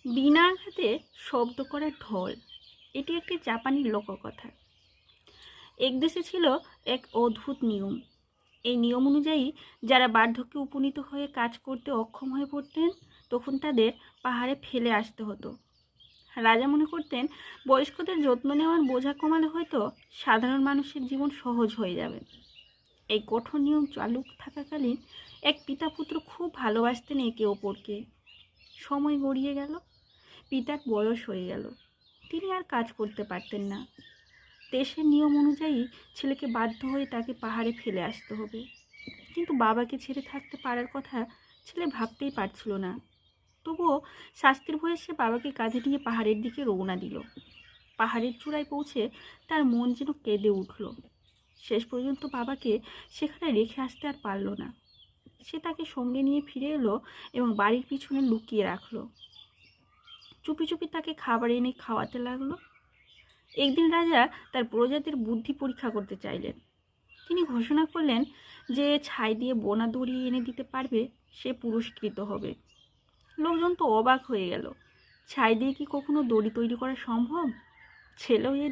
বিনা আঘাতে শব্দ করা ঢোল, এটি একটি জাপানি লোককথা। এক দেশে ছিল এক অদ্ভুত নিয়ম। এই নিয়ম অনুযায়ী যারা বার্ধক্যে উপনীত হয়ে কাজ করতে অক্ষম হয়ে পড়তেন, তখন তাদের পাহাড়ে ফেলে আসতে হতো। রাজা মনে করতেন বয়স্কদের যত্ন নেওয়ার বোঝা কমালে হয়তো সাধারণ মানুষের জীবন সহজ হয়ে যাবে। এই কঠোর নিয়ম চালু থাকাকালীন এক পিতা পুত্র খুব ভালোবাসতেন একে অপরকে। সময় গড়িয়ে গেল, পিতার বয়স হয়ে গেল, তিনি আর কাজ করতে পারতেন না। দেশের নিয়ম অনুযায়ী ছেলেকে বাধ্য হয়ে তাকে পাহাড়ে ফেলে আসতে হবে, কিন্তু বাবাকে ছেড়ে থাকতে পারার কথা ছেলে ভাবতেই পারছিল না। তবুও শাস্তির ভয়ে সে বাবাকে কাঁধে নিয়ে পাহাড়ের দিকে রওনা দিল। পাহাড়ের চূড়ায় পৌঁছে তার মন যেন কেঁদে উঠল। শেষ পর্যন্ত বাবাকে সেখানে রেখে আসতে আর পারল না। সে তাকে সঙ্গে নিয়ে ফিরে এলো এবং বাড়ির পিছনে লুকিয়ে রাখলো। চুপি চুপি তাকে খাবার এনে খাওয়াতে লাগলো। একদিন রাজা তার প্রজাদের বুদ্ধি পরীক্ষা করতে চাইলেন। তিনি ঘোষণা করলেন যে ছাই দিয়ে বোনা দড়ি এনে দিতে পারবে সে পুরস্কৃত হবে। লোকজন তো অবাক হয়ে গেল। ছাই দিয়ে কি কখনো দড়ি তৈরি করা সম্ভব? ছেলেও এই